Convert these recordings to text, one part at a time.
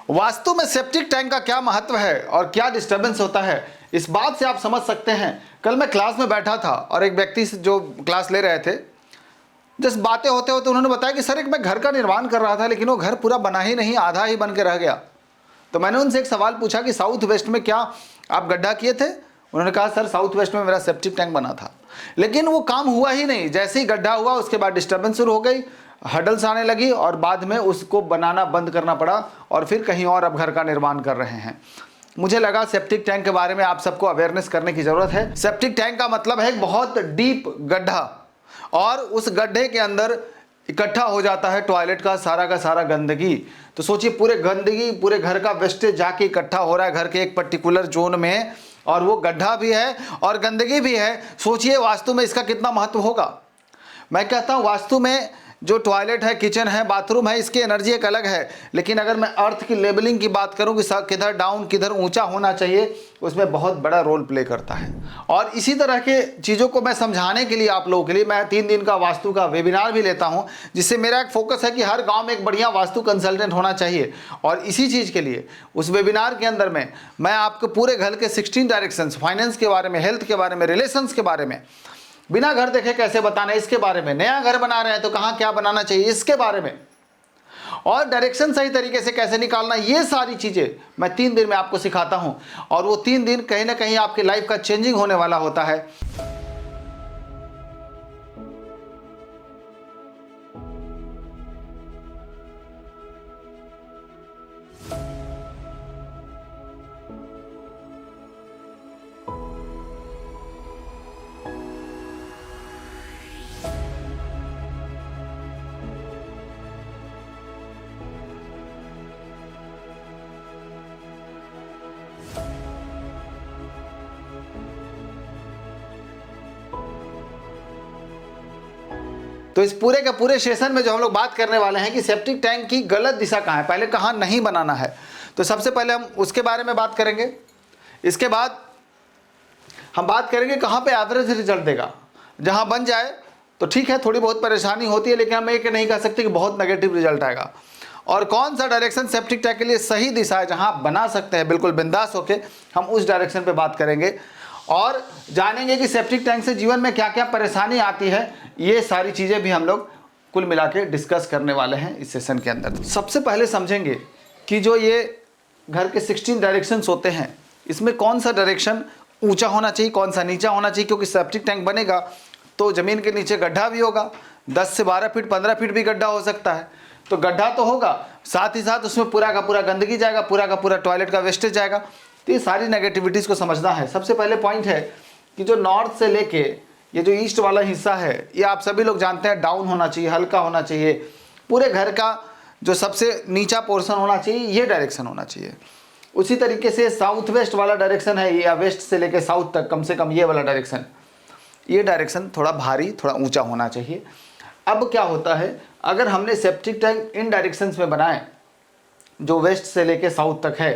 वास्तु में septic tank का क्या महत्व है और क्या डिस्टरबेंस होता है, इस बात से आप समझ सकते हैं। कल मैं क्लास में बैठा था और एक व्यक्ति से जो क्लास ले रहे थे, जिस बातें होते होते उन्होंने बताया कि सर एक मैं घर का निर्माण कर रहा था लेकिन वो घर पूरा बना ही नहीं, आधा ही बन के रह गया। तो मैंने उनसे एक सवाल पूछा कि साउथ वेस्ट में क्या आप गड्ढा किए थे? उन्होंने कहा सर साउथ वेस्ट में मेरा सेप्टिक टैंक बना था, लेकिन वो काम हुआ ही नहीं। जैसे ही गड्ढा हुआ उसके बाद डिस्टर्बेंस शुरू हो गई, हडल्स आने लगी और बाद में उसको बनाना बंद करना पड़ा और फिर कहीं और अब घर का निर्माण कर रहे हैं। मुझे लगा सेप्टिक टैंक के बारे में आप सबको अवेयरनेस करने की ज़रूरत है। सेप्टिक टैंक का मतलब है एक बहुत डीप गड्ढा और उस गड्ढे के अंदर इकट्ठा हो जाता है टॉयलेट का सारा गंदगी। तो सोचिए पूरे गंदगी, पूरे घर का वेस्टेज जाके इकट्ठा हो रहा है घर के एक पर्टिकुलर जोन में, और वो गड्ढा भी है और गंदगी भी है। सोचिए वास्तु में इसका कितना महत्व होगा। मैं कहता हूँ वास्तु में जो टॉयलेट है, किचन है, बाथरूम है, इसकी एनर्जी एक अलग है, लेकिन अगर मैं अर्थ की लेबलिंग की बात करूँ कि किधर डाउन किधर ऊंचा होना चाहिए, उसमें बहुत बड़ा रोल प्ले करता है। और इसी तरह के चीज़ों को मैं समझाने के लिए आप लोगों के लिए मैं 3 दिन का वास्तु का वेबिनार भी लेता हूँ, जिससे मेरा एक फोकस है कि हर गाँव में एक बढ़िया वास्तु कंसल्टेंट होना चाहिए। और इसी चीज़ के लिए उस वेबिनार के अंदर में मैं आपको पूरे घर के 16 डायरेक्शंस, फाइनेंस के बारे में, हेल्थ के बारे में, रिलेशंस के बारे में, बिना घर देखे कैसे बताना है इसके बारे में, नया घर बना रहे हैं तो कहाँ क्या बनाना चाहिए इसके बारे में, और डायरेक्शन सही तरीके से कैसे निकालना, ये सारी चीज़ें मैं 3 दिन में आपको सिखाता हूं। और वो 3 दिन कहीं ना कहीं आपकी लाइफ का चेंजिंग होने वाला होता है। तो इस पूरे के पूरे सेशन में जो हम लोग बात करने वाले हैं कि सेप्टिक टैंक की गलत दिशा कहाँ है, पहले कहाँ नहीं बनाना है, तो सबसे पहले हम उसके बारे में बात करेंगे। इसके बाद हम बात करेंगे कहाँ पे एवरेज रिजल्ट देगा। जहाँ बन जाए तो ठीक है, थोड़ी बहुत परेशानी होती है, लेकिन हम ये नहीं कह सकते कि बहुत नेगेटिव रिजल्ट आएगा। और कौन सा डायरेक्शन सेप्टिक टैंक के लिए सही दिशा है, जहाँ आप बना सकते हैं बिल्कुल बिंदास होके, हम उस डायरेक्शन पे बात करेंगे और जानेंगे कि सेप्टिक टैंक से जीवन में क्या क्या परेशानी आती है। ये सारी चीज़ें भी हम लोग कुल मिला के डिस्कस करने वाले हैं इस सेशन के अंदर। सबसे पहले समझेंगे कि जो ये घर के 16 डायरेक्शंस होते हैं, इसमें कौन सा डायरेक्शन ऊंचा होना चाहिए, कौन सा नीचा होना चाहिए, क्योंकि सेप्टिक टैंक बनेगा तो ज़मीन के नीचे गड्ढा भी होगा, 10 से 12 फीट 15 फीट भी गड्ढा हो सकता है। तो गड्ढा तो होगा, साथ ही साथ उसमें पूरा का पूरा गंदगी जाएगा, पूरा का पूरा टॉयलेट का वेस्टेज जाएगा। तो ये सारी नेगेटिविटीज़ को समझना है। सबसे पहले पॉइंट है कि जो नॉर्थ से लेके ये जो ईस्ट वाला हिस्सा है, ये आप सभी लोग जानते हैं डाउन होना चाहिए, हल्का होना चाहिए। पूरे घर का जो सबसे नीचा पोर्शन होना चाहिए ये डायरेक्शन होना चाहिए। उसी तरीके से साउथ वेस्ट वाला डायरेक्शन है, या वेस्ट से लेके साउथ तक कम से कम ये वाला डायरेक्शन, ये डायरेक्शन थोड़ा भारी, थोड़ा ऊंचा होना चाहिए। अब क्या होता है, अगर हमने सेप्टिक टैंक इन डायरेक्शंस में बनाए जो वेस्ट से लेके साउथ तक है,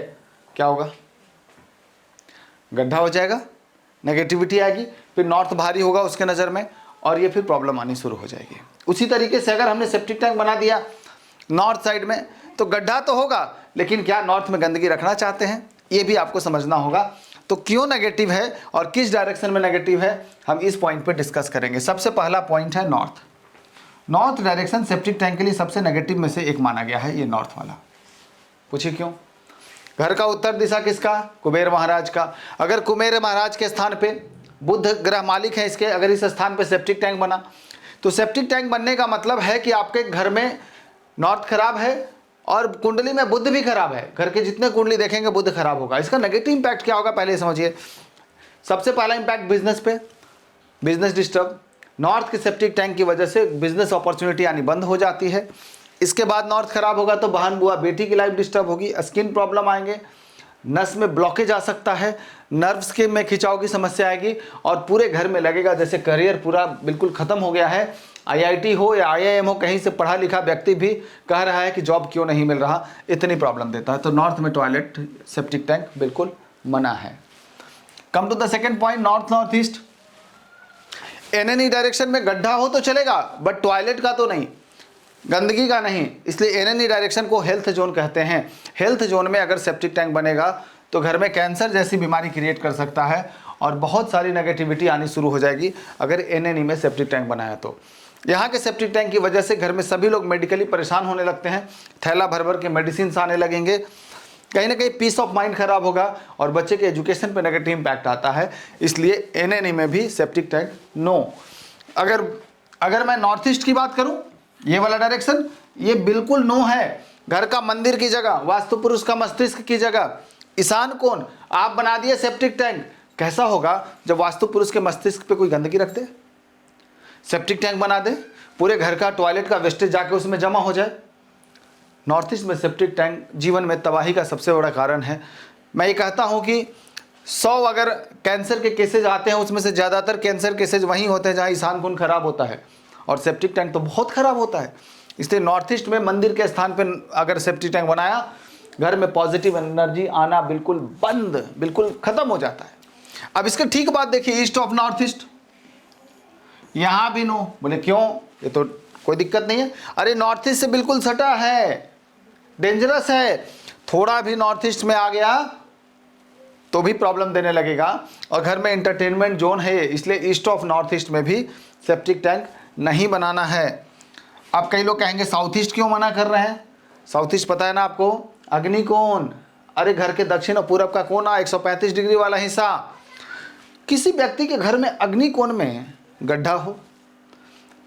क्या होगा, गड्ढा हो जाएगा, नेगेटिविटी आएगी, फिर नॉर्थ भारी होगा उसके नज़र में और ये फिर प्रॉब्लम आनी शुरू हो जाएगी। उसी तरीके से अगर हमने सेप्टिक टैंक बना दिया नॉर्थ साइड में, तो गड्ढा तो होगा, लेकिन क्या नॉर्थ में गंदगी रखना चाहते हैं, ये भी आपको समझना होगा। तो क्यों नेगेटिव है और किस डायरेक्शन में नेगेटिव है, हम इस पॉइंट पर डिस्कस करेंगे। सबसे पहला पॉइंट है north. North direction septic tank के लिए सबसे नेगेटिव में से एक माना गया है, ये नॉर्थ वाला। पूछिए क्यों? घर का उत्तर दिशा किसका? कुबेर महाराज का। अगर कुबेर महाराज के स्थान पे बुध ग्रह मालिक है इसके, अगर इस स्थान पे सेप्टिक टैंक बना, तो सेप्टिक टैंक बनने का मतलब है कि आपके घर में नॉर्थ खराब है और कुंडली में बुध भी खराब है। घर के जितने कुंडली देखेंगे बुध खराब होगा। इसका नेगेटिव इंपैक्ट क्या होगा पहले समझिए। सबसे पहला इंपैक्ट बिजनेस पे, बिजनेस डिस्टर्ब। नॉर्थ के सेप्टिक टैंक की वजह से बिजनेस अपॉर्चुनिटी आनी बंद हो जाती है। इसके बाद नॉर्थ खराब होगा तो बहन बुआ बेटी की लाइफ डिस्टर्ब होगी, स्किन प्रॉब्लम आएंगे, नस में ब्लॉकेज आ सकता है, नर्व्स के में खिंचाव की समस्या आएगी और पूरे घर में लगेगा जैसे करियर पूरा बिल्कुल ख़त्म हो गया है। आईआईटी हो या आईआईएम हो, कहीं से पढ़ा लिखा व्यक्ति भी कह रहा है कि जॉब क्यों नहीं मिल रहा, इतनी प्रॉब्लम देता है। तो नॉर्थ में टॉयलेट सेप्टिक टैंक बिल्कुल मना है। Come to the second point, north north east. N direction में गड्ढा हो तो चलेगा, बट टॉयलेट का तो नहीं। गंदगी का नहीं। इसलिए एनएनई डायरेक्शन को हेल्थ जोन कहते हैं। हेल्थ जोन में अगर सेप्टिक टैंक बनेगा तो घर में कैंसर जैसी बीमारी क्रिएट कर सकता है और बहुत सारी नेगेटिविटी आनी शुरू हो जाएगी अगर एनएनई में सेप्टिक टैंक बनाया तो। यहाँ के सेप्टिक टैंक की वजह से घर में सभी लोग मेडिकली परेशान होने लगते हैं, थैला भर भर के मेडिसिन आने लगेंगे, कहीं ना कहीं पीस ऑफ माइंड खराब होगा और बच्चे के एजुकेशन पे नेगेटिव इम्पैक्ट आता है। इसलिए एनएनई में भी सेप्टिक टैंक नो। अगर मैं नॉर्थ ईस्ट की बात करूं, ये वाला डायरेक्शन ये बिल्कुल नो है। घर का मंदिर की जगह, वास्तु पुरुष का मस्तिष्क की जगह ईशान कोण आप बना दिए सेप्टिक टैंक। कैसा होगा जब वास्तु पुरुष के मस्तिष्क पे कोई गंदगी रख दे, सेप्टिक टैंक बना दे, पूरे घर का टॉयलेट का वेस्टेज जाके उसमें जमा हो जाए। नॉर्थ ईस्ट में सेप्टिक टैंक जीवन में तबाही का सबसे बड़ा कारण है। मैं ये कहता हूँ कि 100 अगर कैंसर के केसेज आते हैं उसमें से ज़्यादातर कैंसर केसेज वहीं होते हैं जहाँ ईशान कोण खराब होता है और सेप्टिक टैंक तो बहुत खराब होता है। इसलिए नॉर्थ ईस्ट में मंदिर के स्थान पर अगर सेप्टिक टैंक बनाया, घर में पॉजिटिव एनर्जी आना बिल्कुल बंद, बिल्कुल ख़त्म हो जाता है। अब इसके ठीक बात देखिए, ईस्ट ऑफ नॉर्थ ईस्ट, यहाँ भी नो। बोले क्यों? ये तो कोई दिक्कत नहीं है। अरे नॉर्थ ईस्ट से बिल्कुल सटा है, डेंजरस है। थोड़ा भी नॉर्थ ईस्ट में आ गया तो भी प्रॉब्लम देने लगेगा और घर में एंटरटेनमेंट जोन है, इसलिए ईस्ट ऑफ नॉर्थ ईस्ट में भी सेप्टिक टैंक नहीं बनाना है। अब कई लोग कहेंगे साउथ ईस्ट क्यों मना कर रहे हैं? साउथ ईस्ट पता है ना आपको, अग्निकोण। अरे घर के दक्षिण और पूरब का कोना, 135 डिग्री वाला हिस्सा। किसी व्यक्ति के घर में अग्निकोण में गड्ढा हो,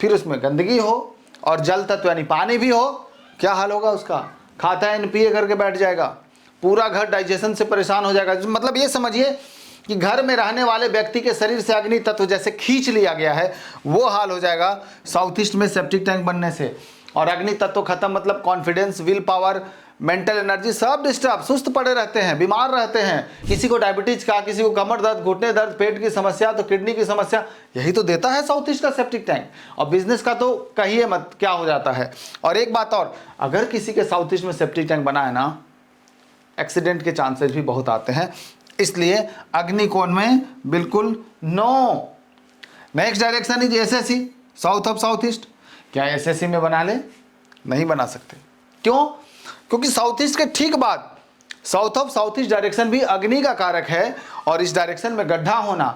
फिर उसमें गंदगी हो और जल तत्व यानी पानी भी हो, क्या हाल होगा उसका? खाता है एनपीए करके बैठ जाएगा, पूरा घर डाइजेशन से परेशान हो जाएगा। मतलब ये समझिए कि घर में रहने वाले व्यक्ति के शरीर से अग्नि तत्व जैसे खींच लिया गया है, वो हाल हो जाएगा साउथ ईस्ट में सेप्टिक टैंक बनने से। और अग्नि तत्व खत्म मतलब confidence, will power, mental energy सब डिस्टर्ब, सुस्त पड़े रहते हैं, बीमार रहते हैं। किसी को डायबिटीज का, किसी को कमर दर्द, घुटने दर्द, पेट की समस्या, तो किडनी की समस्या, यही तो देता है साउथ ईस्ट का सेप्टिक टैंक। और बिजनेस का तो कहिए मत क्या हो जाता है। और एक बात और, अगर किसी के साउथ ईस्ट में सेप्टिक टैंक बना है ना, एक्सीडेंट के चांसेस भी बहुत आते हैं। इसलिए अग्निकोण में बिल्कुल no. Next direction is SSE, south of south east. क्या एसएससी में बना ले? नहीं बना सकते। क्यों? क्योंकि साउथ ईस्ट के ठीक बाद south of south east direction भी अग्नि का कारक है और इस डायरेक्शन में गड्ढा होना,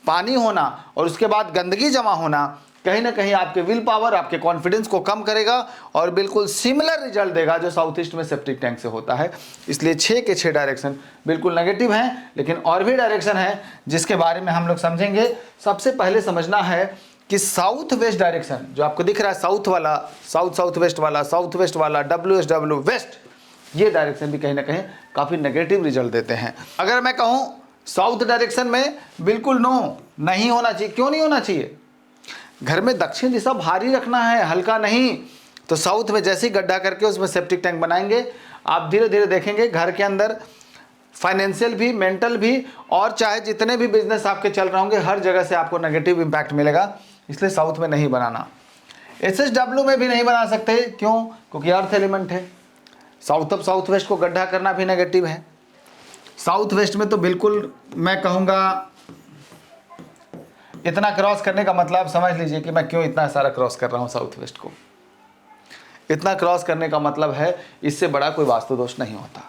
पानी होना और उसके बाद गंदगी जमा होना कहीं ना कहीं आपके विल पावर, आपके कॉन्फिडेंस को कम करेगा और बिल्कुल सिमिलर रिजल्ट देगा जो साउथ ईस्ट में सेप्टिक टैंक से होता है। इसलिए 6 के 6 डायरेक्शन बिल्कुल नेगेटिव हैं, लेकिन और भी डायरेक्शन है जिसके बारे में हम लोग समझेंगे। सबसे पहले समझना है कि साउथ वेस्ट डायरेक्शन जो आपको दिख रहा है, साउथ वाला, साउथ साउथ वेस्ट वाला, साउथ वेस्ट वाला, WSW वेस्ट, ये डायरेक्शन भी कहीं ना कहीं काफ़ी नेगेटिव रिजल्ट देते हैं। अगर मैं कहूँ साउथ डायरेक्शन में बिल्कुल नो, नहीं होना चाहिए। क्यों नहीं होना चाहिए? घर में दक्षिण दिशा भारी रखना है, हल्का नहीं। तो साउथ में जैसे ही गड्ढा करके उसमें सेप्टिक टैंक बनाएंगे, आप धीरे धीरे देखेंगे घर के अंदर फाइनेंशियल भी, मेंटल भी और चाहे जितने भी बिजनेस आपके चल रहे होंगे, हर जगह से आपको नेगेटिव इम्पैक्ट मिलेगा। इसलिए साउथ में नहीं बनाना। SSW में भी नहीं बना सकते। क्यों? क्योंकि अर्थ एलिमेंट है। साउथ ऑफ साउथ वेस्ट को गड्ढा करना भी नेगेटिव है। साउथ वेस्ट में तो बिल्कुल मैं कहूँगा इतना क्रॉस करने का मतलब समझ लीजिए कि मैं क्यों इतना सारा क्रॉस कर रहा हूँ साउथ वेस्ट को। इतना क्रॉस करने का मतलब है इससे बड़ा कोई वास्तु दोष नहीं होता।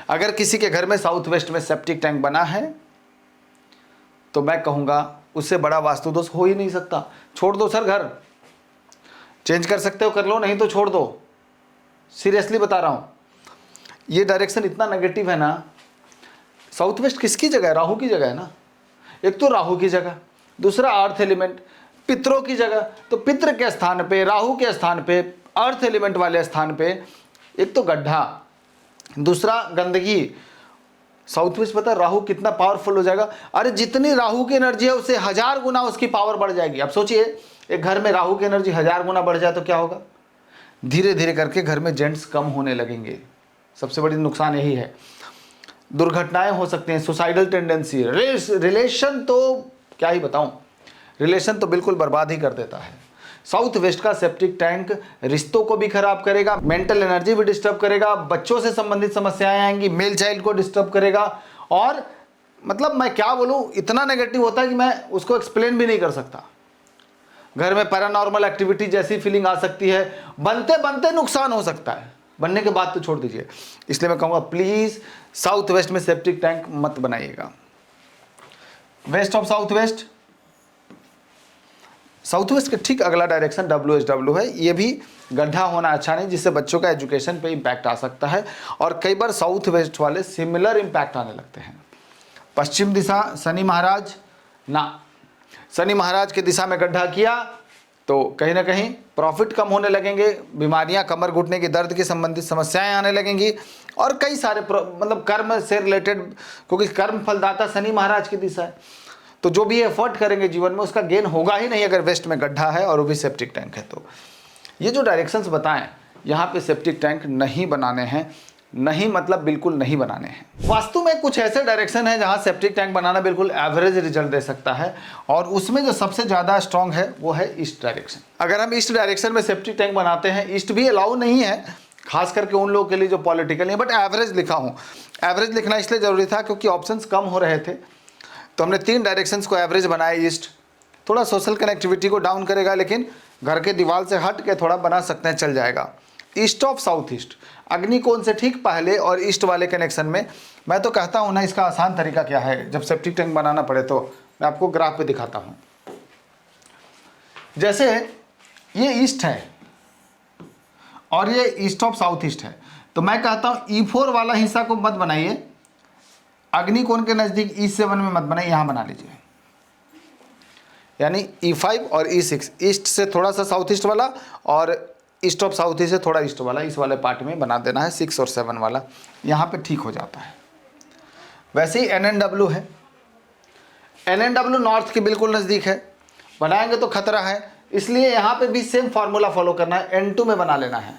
अगर किसी के घर में साउथ वेस्ट में सेप्टिक टैंक बना है तो मैं कहूँगा उससे बड़ा वास्तु दोष हो ही नहीं सकता। छोड़ दो सर, घर चेंज कर सकते हो कर लो, नहीं तो छोड़ दो। सीरियसली बता रहा हूँ, ये डायरेक्शन इतना नेगेटिव है ना। साउथ वेस्ट किसकी जगह है? राहु की जगह है ना। एक तो राहु की जगह, दूसरा अर्थ एलिमेंट, पितरों की जगह। तो पितृ के स्थान पे, राहु के स्थान पे, अर्थ एलिमेंट वाले स्थान पे एक तो गड्ढा, दूसरा गंदगी। साउथ वेस्ट पता है राहु कितना पावरफुल हो जाएगा? अरे जितनी राहु की एनर्जी है उससे 1000 गुना उसकी पावर बढ़ जाएगी। अब सोचिए एक घर में राहु की एनर्जी 1000 गुना बढ़ जाए तो क्या होगा? धीरे धीरे करके घर में जेंट्स कम होने लगेंगे। सबसे बड़ी नुकसान यही है। दुर्घटनाएं हो सकती हैं, सुसाइडल टेंडेंसी, रिलेशन तो क्या ही बताऊं, रिलेशन तो बिल्कुल बर्बाद ही कर देता है। साउथ वेस्ट का सेप्टिक टैंक रिश्तों को भी खराब करेगा, मेंटल एनर्जी भी डिस्टर्ब करेगा, बच्चों से संबंधित समस्याएं आएंगी, मेल चाइल्ड को डिस्टर्ब करेगा। और मतलब मैं क्या बोलूं, इतना नेगेटिव होता है कि मैं उसको एक्सप्लेन भी नहीं कर सकता। घर में पैरानॉर्मल एक्टिविटी जैसी फीलिंग आ सकती है, बनते बनते नुकसान हो सकता है, बनने के बाद तो छोड़ दीजिए। इसलिए मैं कहूँगा प्लीज़ साउथ वेस्ट में सेप्टिक टैंक मत बनाइएगा। West of south west, south west के ठीक अगला डायरेक्शन WSW है। ये भी गड्ढा होना अच्छा नहीं, जिससे बच्चों का एजुकेशन पे इम्पैक्ट आ सकता है, और कई बार साउथ वेस्ट वाले सिमिलर इम्पैक्ट आने लगते हैं। पश्चिम दिशा शनि महाराज ना, शनि महाराज की दिशा में गड्ढा किया तो कहीं ना कहीं प्रॉफिट कम होने लगेंगे, बीमारियां, कमर घुटने की दर्द की संबंधित समस्याएं आने लगेंगी, और कई सारे मतलब कर्म से रिलेटेड, क्योंकि कर्म फलदाता शनि महाराज की दिशा है, तो जो भी एफर्ट करेंगे जीवन में उसका गेन होगा ही नहीं अगर वेस्ट में गड्ढा है और वो भी सेप्टिक टैंक है। तो ये जो डायरेक्शंस बताएं, यहाँ पे सेप्टिक टैंक नहीं बनाने हैं, नहीं मतलब बिल्कुल नहीं बनाने हैं। वास्तु में कुछ ऐसे डायरेक्शन है जहाँ सेप्टिक टैंक बनाना बिल्कुल एवरेज रिजल्ट दे सकता है, और उसमें जो सबसे ज़्यादा स्ट्रॉन्ग है वो है ईस्ट डायरेक्शन। अगर हम ईस्ट डायरेक्शन में सेप्टिक टैंक बनाते हैं, ईस्ट भी अलाउ नहीं है खास करके उन लोगों के लिए जो पॉलिटिकल नहीं, बट एवरेज लिखा हूँ। एवरेज लिखना इसलिए ज़रूरी था क्योंकि ऑप्शंस कम हो रहे थे, तो हमने 3 डायरेक्शंस को एवरेज बनाया। ईस्ट थोड़ा सोशल कनेक्टिविटी को डाउन करेगा, लेकिन घर के दीवार से हट के थोड़ा बना सकते हैं, चल जाएगा। ईस्ट ऑफ साउथ ईस्ट, अग्निकोण से ठीक पहले और ईस्ट वाले कनेक्शन में, मैं तो कहता हूँ ना, इसका आसान तरीका क्या है, जब सेप्टिक टैंक बनाना पड़े तो मैं आपको ग्राफ पे दिखाता हूँ। जैसे ये ईस्ट है और ये ईस्ट ऑफ साउथ ईस्ट है, तो मैं कहता हूँ E4 वाला हिस्सा को मत बनाइए, अग्निकोण के नज़दीक E7 में मत बनाइए, यहाँ बना लीजिए। यानी E5 और E6, ईस्ट से थोड़ा सा साउथ ईस्ट वाला और ईस्ट ऑफ साउथ ईस्ट से थोड़ा ईस्ट वाला, इस वाले पार्ट में बना देना है 6 और 7 वाला, यहाँ पे ठीक हो जाता है। वैसे ही NNW है, NNW नॉर्थ के बिल्कुल नज़दीक है, बनाएंगे तो खतरा है, इसलिए यहाँ पे भी सेम फार्मूला फॉलो करना है, N2 में बना लेना है,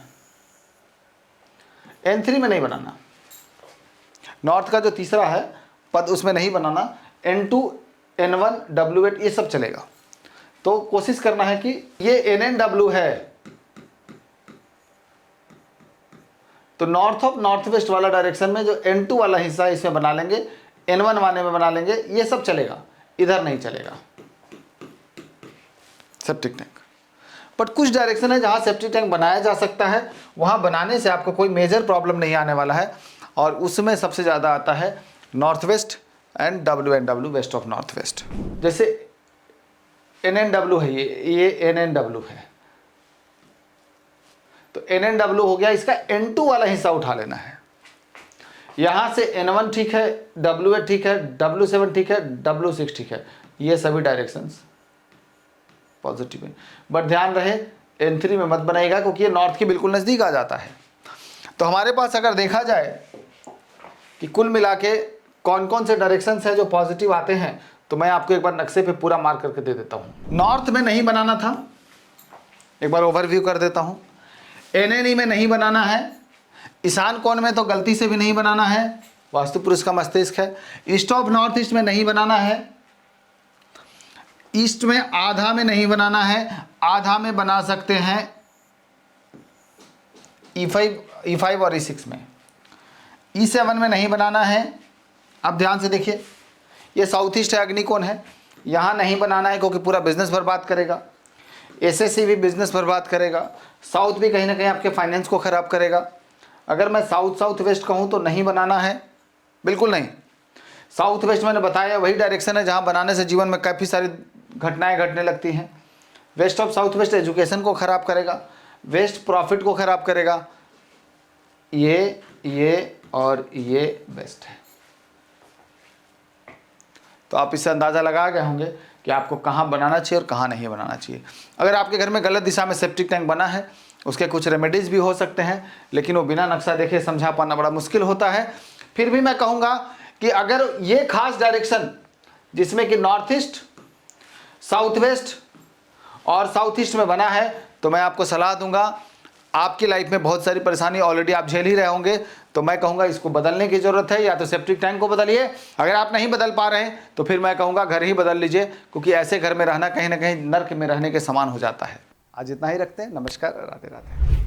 N3 में नहीं बनाना। नॉर्थ का जो तीसरा है पद उसमें नहीं बनाना, N2, N1, W8 ये सब चलेगा। तो कोशिश करना है कि ये NNW है तो नॉर्थ ऑफ नॉर्थ वेस्ट वाला डायरेक्शन में जो N2 वाला हिस्सा है इसमें बना लेंगे, N1 वाले में बना लेंगे, ये सब चलेगा, इधर नहीं चलेगा सेप्टिक टैंक। बट कुछ डायरेक्शन है जहाँ सेप्टिक टैंक बनाया जा सकता है, वहाँ बनाने से आपको कोई मेजर प्रॉब्लम नहीं आने वाला है, और उसमें सबसे ज़्यादा आता है north west and WNW, west of north west. जैसे NNW है, ये NNW है, तो NNW हो गया, इसका N2 वाला हिस्सा उठा लेना है। यहाँ से N1 ठीक है, W8 ठीक है, W7 ठीक है, W6 ठीक है, ये सभी डायरेक्शंस पॉजिटिव है। बट ध्यान रहे N3 में मत बनाएगा क्योंकि ये नॉर्थ के बिल्कुल नज़दीक आ जाता है। तो हमारे पास अगर देखा जाए कि कुल मिला के कौन कौन से डायरेक्शंस हैं जो पॉजिटिव आते हैं, तो मैं आपको एक बार नक्शे पे पूरा मार्क करके दे देता हूँ। नॉर्थ में नहीं बनाना था, एक बार ओवरव्यू कर देता हूँ। NNE में नहीं बनाना है, ईशान कोण में तो गलती से भी नहीं बनाना है, वास्तु पुरुष का मस्तिष्क है। ईस्ट ऑफ नॉर्थ ईस्ट में नहीं बनाना है, ईस्ट में आधा में नहीं बनाना है, आधा में बना सकते हैं E5 और E6 में। E7 में नहीं बनाना है। अब ध्यान से देखिए, ये साउथ ईस्ट है, अग्निकोण है, यहाँ नहीं बनाना है क्योंकि पूरा बिजनेस बर्बाद करेगा, SSC भी बिजनेस बर्बाद करेगा, साउथ भी कहीं ना कहीं आपके फाइनेंस को ख़राब करेगा। अगर मैं साउथ साउथ वेस्ट कहूँ तो नहीं बनाना है, बिल्कुल नहीं। साउथ वेस्ट मैंने बताया वही डायरेक्शन है जहाँ बनाने से जीवन में काफ़ी सारी घटनाएं घटने लगती हैं। West of south west education को ख़राब करेगा, वेस्ट प्रॉफिट को ख़राब करेगा। ये और ये बेस्ट है। तो आप इससे अंदाज़ा लगा गए होंगे कि आपको कहाँ बनाना चाहिए और कहाँ नहीं बनाना चाहिए। अगर आपके घर में गलत दिशा में सेप्टिक टैंक बना है, उसके कुछ रेमेडीज़ भी हो सकते हैं, लेकिन वो बिना नक्शा देखे समझा पाना बड़ा मुश्किल होता है। फिर भी मैं कहूँगा कि अगर ये खास डायरेक्शन जिसमें कि नॉर्थ ईस्ट, साउथ वेस्ट और साउथ ईस्ट में बना है, तो मैं आपको सलाह दूंगा, आपकी लाइफ में बहुत सारी परेशानी ऑलरेडी आप झेल ही रहे होंगे, तो मैं कहूँगा इसको बदलने की ज़रूरत है। या तो सेप्टिक टैंक को बदलिए, अगर आप नहीं बदल पा रहे हैं तो फिर मैं कहूँगा घर ही बदल लीजिए, क्योंकि ऐसे घर में रहना कहीं ना कहीं नर्क में रहने के समान हो जाता है। आज इतना ही रखते हैं। नमस्कार, राधे राधे।